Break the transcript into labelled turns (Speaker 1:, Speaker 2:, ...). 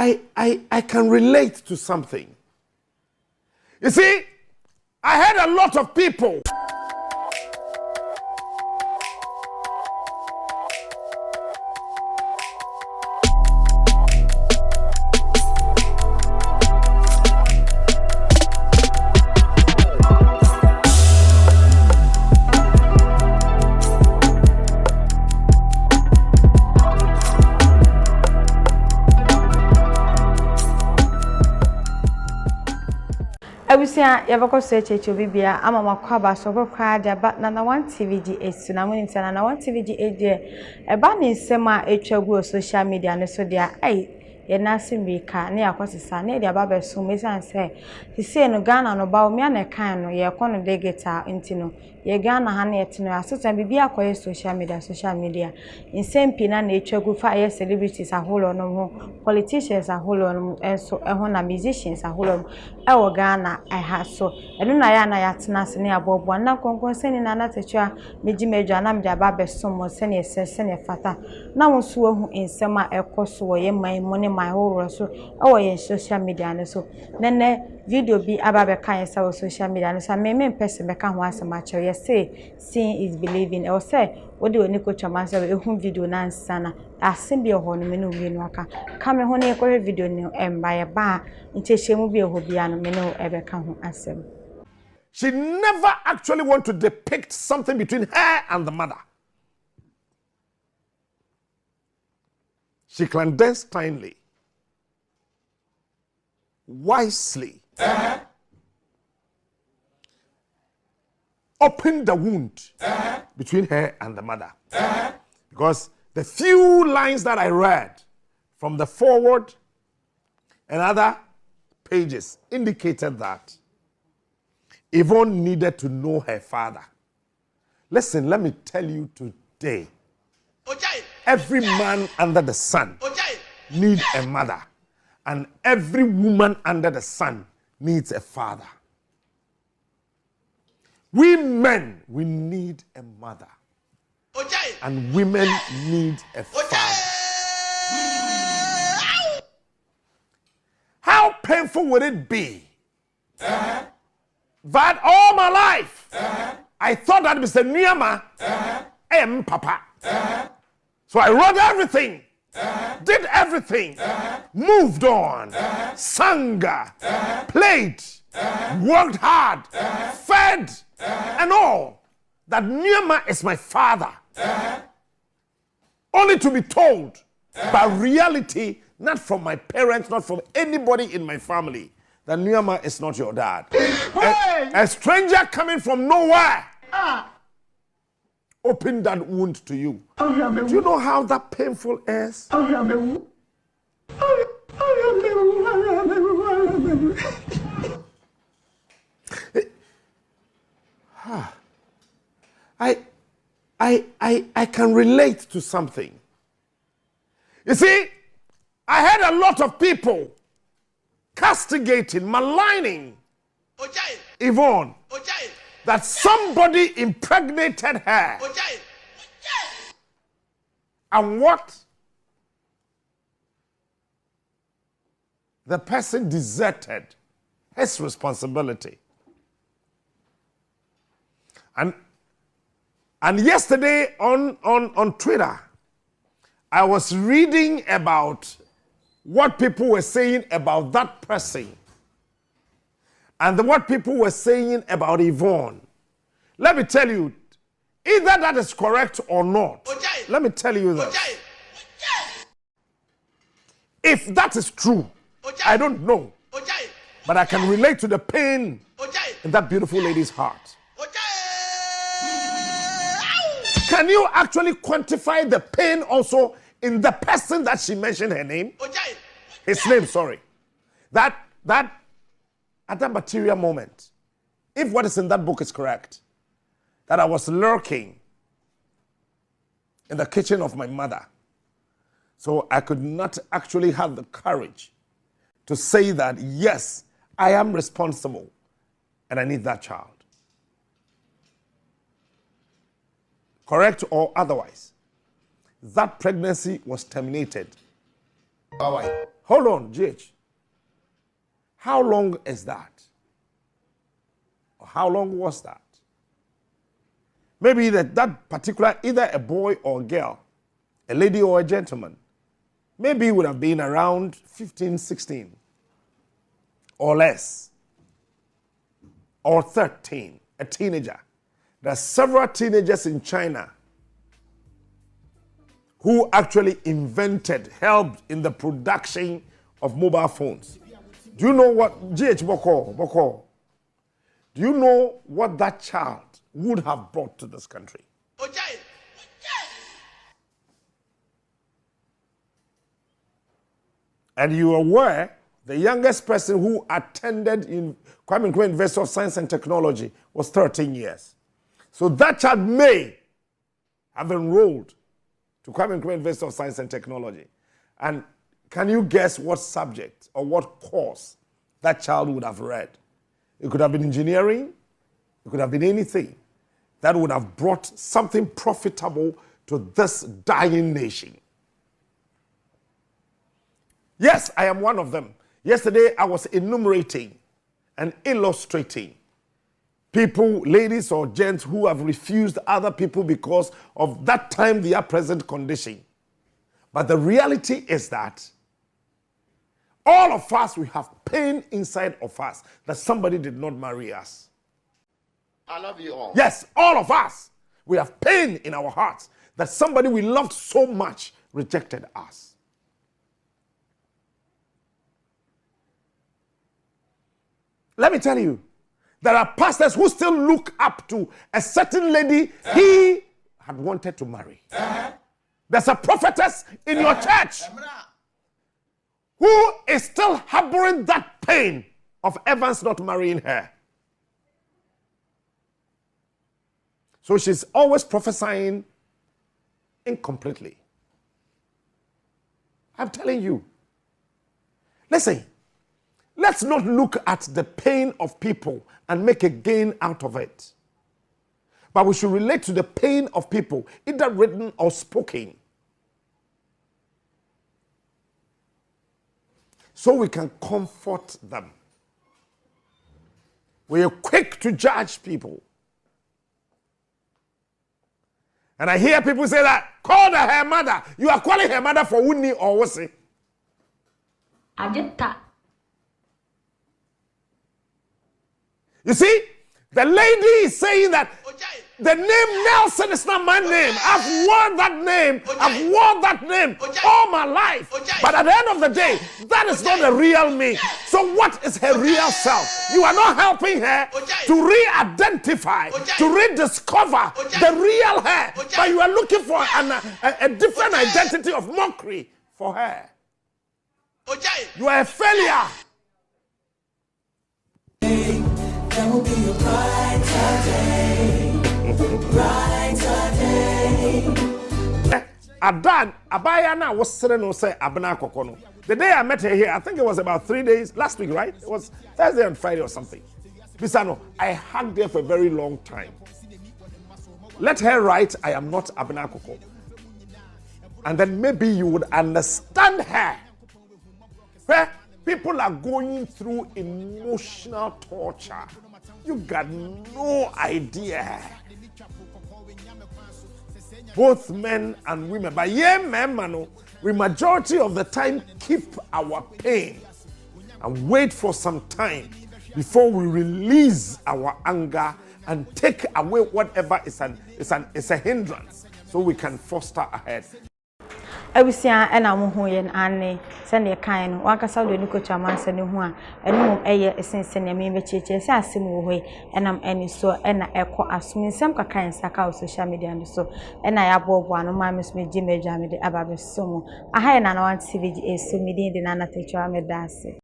Speaker 1: I can relate to something. You see, I had a lot of people
Speaker 2: Abusia yabako search bibia ama makwaba so kwa dia ba na 1 TVGH na muni tana na 1 TVGH de eba ni nsema etwagu social media ne so dia ai ye na simbika ne yakosesa ne dia ba beso mesan se sise no Ghana no ba o me na kan no ye kono digital intino ye Ghana ha na yetino asota bibia akoye social media nsempi na etwagu fa ye celebrities aholo no ho politicians aholo no enso eho na musicians aholo ewo Ghana ha so eno na ya na yatena se ne abobo na konkon seni na na tetwa mejimejo anam dia ba beso mo seni esese ne fata na wonso hu ensema ekoso ye man mo ne my whole so ewo ye social media ne so nene video bi ababe kan yesa wo social media ne so me person be kan ho asema che ye say seeing is believing e say odi oni ko chama say ehun video na nsana asen bi ho no me no wie no aka ka me ho ne ko video ne emba ye ba nchehemu bi eho bia no me no ebe kan ho asem.
Speaker 1: She never actually want to depict something between her and the mother. She clandestinely, wisely, opened the wound between her and the mother. Because the few lines that I read from the forward and other pages indicated that Yvonne needed to know her father. Listen, let me tell you today, every man under the sun needs a mother, and every woman under the sun needs a father. We men, we need a mother, and women need a father. How painful would it be that all my life I thought that Mr. Niyama am Papa. So I wrote everything, did everything, moved on, sang, played, worked hard, fed, and all. That Niyama is my father. Only to be told by reality, not from my parents, not from anybody in my family, that Niyama is not your dad. A stranger coming from nowhere opened that wound to you. Do you know how that painful is? I can relate to something. You see, I had a lot of people castigating, maligning Yvonne, that somebody impregnated her. And what? The person deserted his responsibility. And yesterday on Twitter, I was reading about what people were saying about that person and what people were saying about Yvonne. Let me tell you, either that is correct or not. Let me tell you this. If that is true, I don't know, but I can relate to the pain in that beautiful lady's heart. Can you actually quantify the pain also in the person that she mentioned her name? His name, sorry. That at that material moment, if what is in that book is correct, that I was lurking in the kitchen of my mother, so I could not actually have the courage to say that, yes, I am responsible and I need that child. Correct or otherwise, that pregnancy was terminated. Hold on, GH. How long is that? Or how long was that? Maybe that particular, either a boy or a girl, a lady or a gentleman, maybe it would have been around 15, 16 or less, or 13, a teenager. There are several teenagers in China who actually helped in the production of mobile phones. Do you know what, GH Boko, do you know what that child would have brought to this country? And you are aware, the youngest person who attended in Kwame Nkrumah University of Science and Technology was 13 years. So that child may have enrolled to Kwame Nkrumah University of Science and Technology. And can you guess what subject or what course that child would have read? It could have been engineering. It could have been anything that would have brought something profitable to this dying nation. Yes, I am one of them. Yesterday, I was enumerating and illustrating people, ladies or gents, who have refused other people because of that time, their present condition. But the reality is that all of us, we have pain inside of us that somebody did not marry us.
Speaker 3: I love you all.
Speaker 1: Yes, all of us. We have pain in our hearts that somebody we loved so much rejected us. Let me tell you, there are pastors who still look up to a certain lady he had wanted to marry. There's a prophetess in your church who is still harboring that pain of Evans not marrying her. So she's always prophesying incompletely. I'm telling you. Listen, let's not look at the pain of people and make a gain out of it. But we should relate to the pain of people, either written or spoken, so we can comfort them. We are quick to judge people. And I hear people say that, call her mother. You are calling her mother for Winnie or Wasi. You see, the lady is saying that the name Nelson is not my name. I've worn that name. I've worn that name all my life. But at the end of the day, that is not the real me. So what is her real self? You are not helping her to re-identify, to rediscover the real her. But you are looking for a different identity of mockery for her. You are a failure.
Speaker 4: There will be a brighter day, brighter day.
Speaker 1: Adan, Abayana was sitting on say Abana Kokono. The day I met her here, I think it was about 3 days, last week, right? It was Thursday and Friday or something. Bisano, I hugged her for a very long time. Let her write, I am not Abana Koko. And then maybe you would understand her. Where people are going through emotional torture. You got no idea. Both men and women. But yeah, men, we majority of the time keep our pain and wait for some time before we release our anger and take away whatever is a hindrance so we can foster ahead.
Speaker 2: Abusia ena mo ho yen ane se ne kan no wakasa do ni kocha manse ne ho a eno mom eye esense ne me becheche se asem wo hoi enam eni so ena ekọ asumensem kakan saka social media no so ena ya bobo anu ma me so me ji medwa me de ababeso mu aha na na wan TVGH so me din de na na techo amedase.